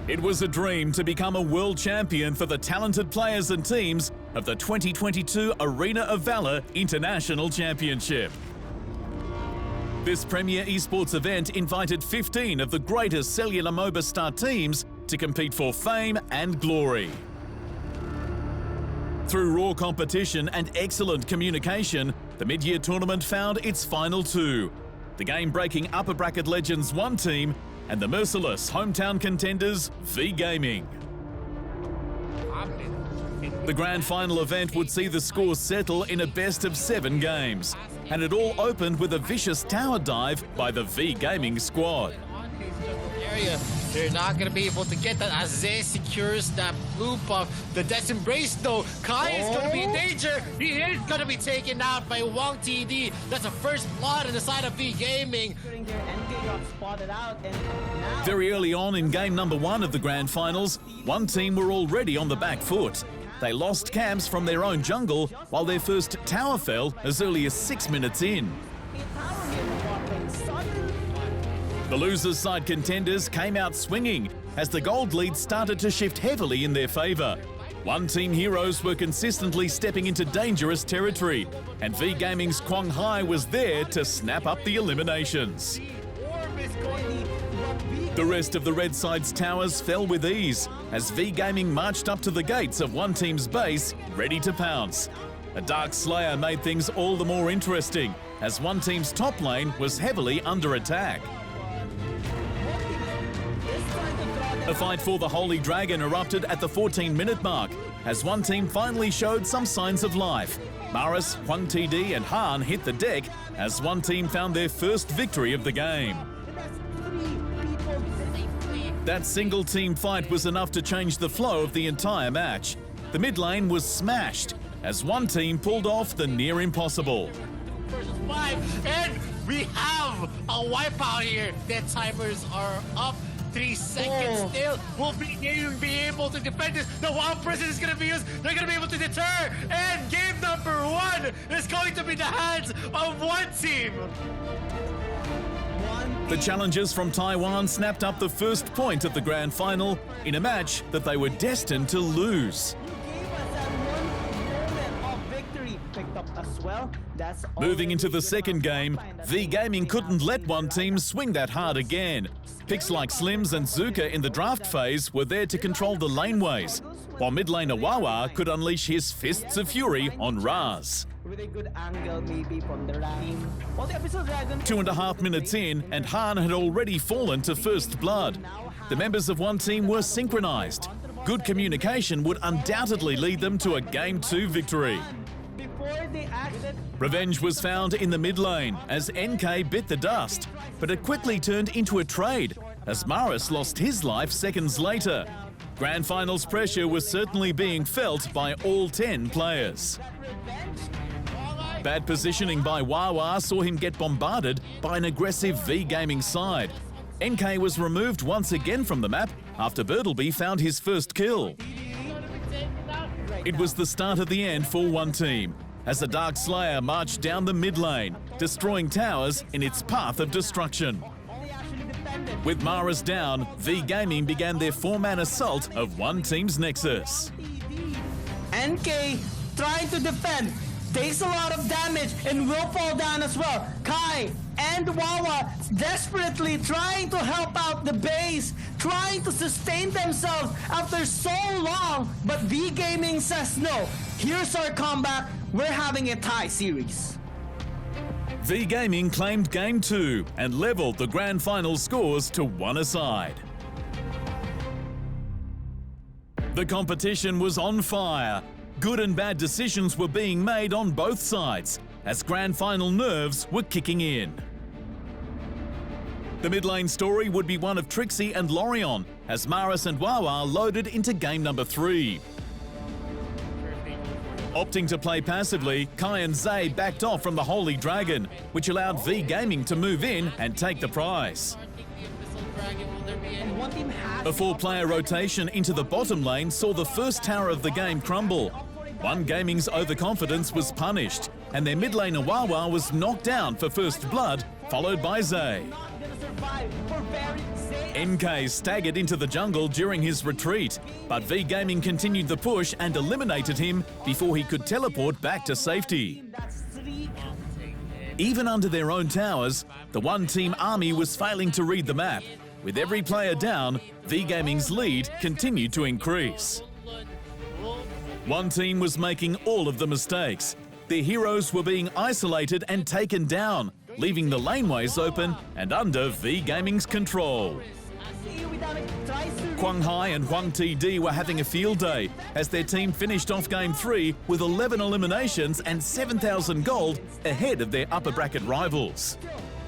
It was a dream to become a world champion for the talented players and teams of the 2022 Arena of Valor International Championship. This premier esports event invited 15 of the greatest cellular MOBA star teams to compete for fame and glory. Through raw competition and excellent communication, the mid-year tournament found its final two: the game-breaking upper bracket legends One Team and the merciless hometown contenders V Gaming. The grand final event would see the scores settle in a best-of-7 games, and it all opened with a vicious tower dive by the V Gaming squad. They're not going to be able to get that as Zay secures that blue buff. The Death Embrace though, Kai is going to be in danger. He is going to be taken out by Wong TD. That's a first blood on the side of V Gaming. Very early on in game number 1 of the grand finals, One Team were already on the back foot. They lost camps from their own jungle, while their first tower fell as early as 6 minutes in. The losers' side contenders came out swinging as the gold lead started to shift heavily in their favour. One Team heroes were consistently stepping into dangerous territory, and V Gaming's Kwang Hai was there to snap up the eliminations. The rest of the red side's towers fell with ease as V Gaming marched up to the gates of One Team's base, ready to pounce. A Dark Slayer made things all the more interesting as One Team's top lane was heavily under attack. A fight for the Holy Dragon erupted at the 14-minute mark as One Team finally showed some signs of life. Maris, Hwang TD and Han hit the deck as One Team found their first victory of the game. That single team fight was enough to change the flow of the entire match. The mid lane was smashed as One Team pulled off the near impossible. Versus 5, and we have a wipeout here. Their timers are up. 3 seconds still. Will be able to defend this. The wild person is going to be used. They're going to be able to deter. And game number 1 is going to be the hands of One Team. The challengers from Taiwan snapped up the first point of the grand final in a match that they were destined to lose. Moving into the second game, V Gaming couldn't let One Team swing that hard again. Picks like Slims and Zuka in the draft phase were there to control the laneways, while mid laner Wawa could unleash his fists of fury on Raz. 2.5 minutes in, and Han had already fallen to first blood. The members of One Team were synchronized. Good communication would undoubtedly lead them to a Game 2 victory. Revenge was found in the mid lane as NK bit the dust, but it quickly turned into a trade as Maris lost his life seconds later. Grand finals pressure was certainly being felt by all 10 players. Bad positioning by Wawa saw him get bombarded by an aggressive V Gaming side. NK was removed once again from the map after Bertleby found his first kill. It was the start of the end for One Team as the Dark Slayer marched down the mid lane, destroying towers in its path of destruction. With Maris down, V Gaming began their 4-man assault of One Team's Nexus. NK trying to defend, takes a lot of damage and will fall down as well. Kai and Wawa desperately trying to help out the base, trying to sustain themselves after so long, but V Gaming says no. Here's our comeback. We're having a tie series. V Gaming claimed Game 2 and leveled the grand final scores to 1 aside. The competition was on fire. Good and bad decisions were being made on both sides as grand final nerves were kicking in. The mid lane story would be one of Trixie and Lorion as Maris and Wawa loaded into game number 3. Opting to play passively, Kai and Zay backed off from the Holy Dragon, which allowed V Gaming to move in and take the prize. A 4-player rotation into the bottom lane saw the first tower of the game crumble. One Gaming's overconfidence was punished, and their mid laner Wawa was knocked down for first blood, followed by Zay. NK staggered into the jungle during his retreat, but V Gaming continued the push and eliminated him before he could teleport back to safety. Even under their own towers, the one-team army was failing to read the map. With every player down, V Gaming's lead continued to increase. One team was making all of the mistakes. Their heroes were being isolated and taken down, leaving the laneways open and under V Gaming's control. Quang Hai and Huang TD were having a field day as their team finished off Game 3 with 11 eliminations and 7,000 gold ahead of their upper bracket rivals.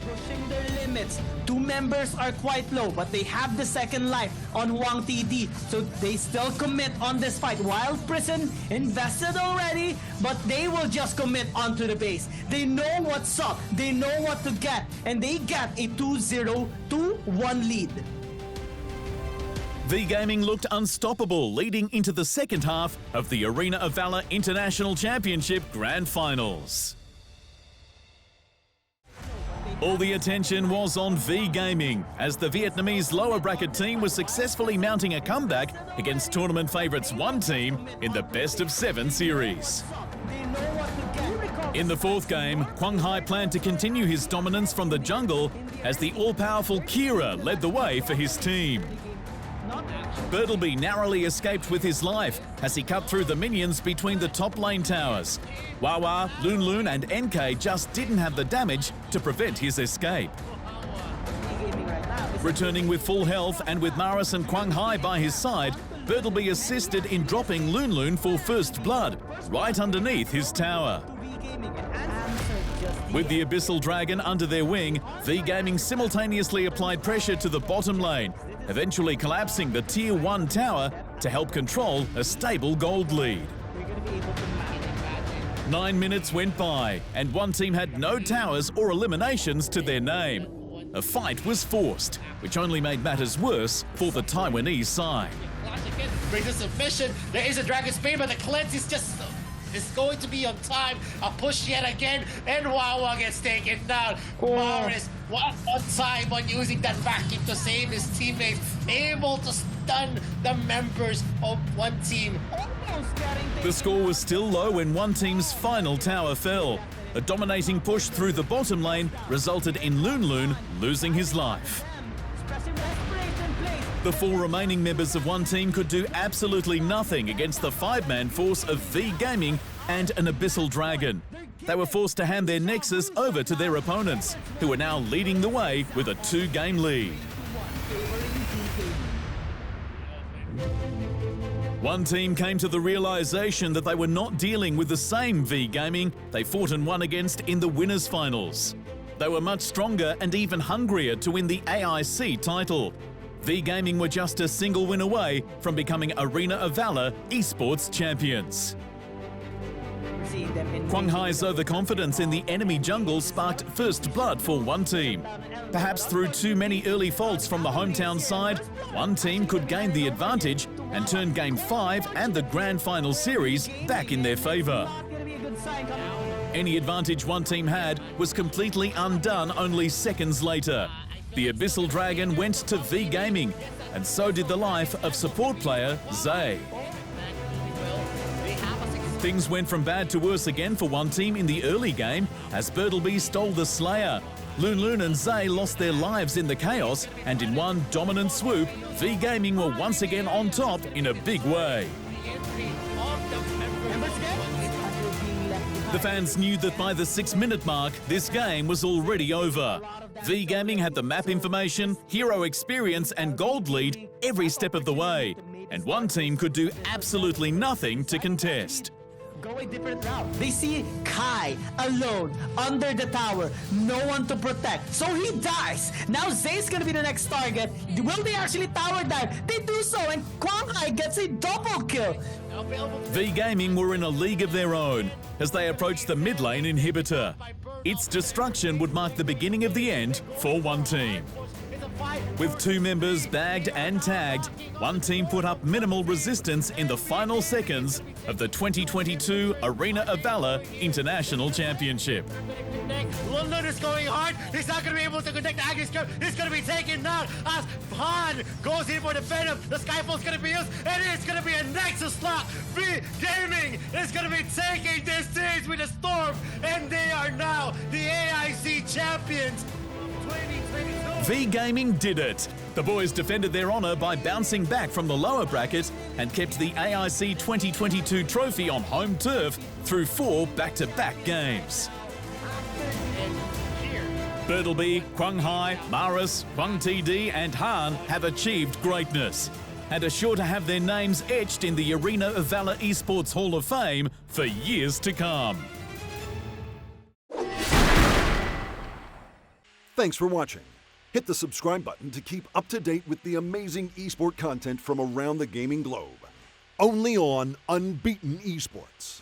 Pushing their limits. Two members are quite low, but they have the second life on Huang TD, so they still commit on this fight. Wild Prison invested already, but they will just commit onto the base. They know what's up, they know what to get, and they get a 2-0, 2-1 lead. V Gaming looked unstoppable leading into the second half of the Arena of Valor International Championship Grand Finals. All the attention was on V Gaming as the Vietnamese lower bracket team was successfully mounting a comeback against tournament favourites One Team in the best-of-7 series. In the fourth game, Quang Hai planned to continue his dominance from the jungle as the all-powerful Kira led the way for his team. Bertleby narrowly escaped with his life as he cut through the minions between the top lane towers. Wawa, Loon Loon and NK just didn't have the damage to prevent his escape. Returning with full health and with Maris and Quang Hai by his side, Bertleby assisted in dropping Loon Loon for first blood, right underneath his tower. With the Abyssal Dragon under their wing, V Gaming simultaneously applied pressure to the bottom lane, eventually collapsing the Tier 1 tower to help control a stable gold lead. 9 minutes went by, and One Team had no towers or eliminations to their name. A fight was forced, which only made matters worse for the Taiwanese side. Brings a submission. There is a Dragon Spear, but the cleanse is going to be on time. A push yet again, and Wawa gets taken down. Maris was on time on using that vacuum to save his teammates, able to stun the members of One Team. The score was still low when One Team's final tower fell. A dominating push through the bottom lane resulted in Loon Loon losing his life. The four remaining members of One Team could do absolutely nothing against the 5-man force of V Gaming and an Abyssal Dragon. They were forced to hand their Nexus over to their opponents, who are now leading the way with a 2-game lead. One Team came to the realization that they were not dealing with the same V Gaming they fought and won against in the winners' finals. They were much stronger and even hungrier to win the AIC title. V Gaming were just a single win away from becoming Arena of Valor esports champions. Quang Hai's overconfidence in the enemy jungle sparked first blood for One Team. Perhaps through too many early faults from the hometown side, One Team could gain the advantage and turn Game 5 and the Grand Final Series back in their favour. Any advantage One Team had was completely undone only seconds later. The Abyssal Dragon went to V Gaming, and so did the life of support player Zay. Things went from bad to worse again for One Team in the early game as Bertleby stole the Slayer. Loon Loon and Zay lost their lives in the chaos, and in one dominant swoop, V Gaming were once again on top in a big way. The fans knew that by the 6-minute mark, this game was already over. V Gaming had the map information, hero experience and gold lead every step of the way, and One Team could do absolutely nothing to contest. Go a different route. They see Kai alone under the tower, no one to protect, so he dies. Now Zay's gonna be the next target. Will they actually tower dive? They do so, and Quang Hai gets a double kill. V Gaming were in a league of their own as they approached the mid lane inhibitor. Its destruction would mark the beginning of the end for One Team. With 2 members bagged and tagged, one team put up minimal resistance in the final seconds of the 2022 Arena of Valor International Championship. London is going hard. He's not going to be able to connect the Agnes Curve. He's going to be taken down as Han goes in for the Venom. The Skyfall's going to be used, and it's going to be a Nexus slot. V Gaming is going to be taking this stage with a storm, and they are now the AIC champions. 2022. V Gaming did it. The boys defended their honour by bouncing back from the lower bracket and kept the AIC 2022 trophy on home turf through 4 back-to-back games. Bertleby, Kwang Hai, Maris, Kwang TD and Han have achieved greatness and are sure to have their names etched in the Arena of Valor Esports Hall of Fame for years to come. Thanks for watching. Hit the subscribe button to keep up to date with the amazing esport content from around the gaming globe. Only on Unbeaten Esports.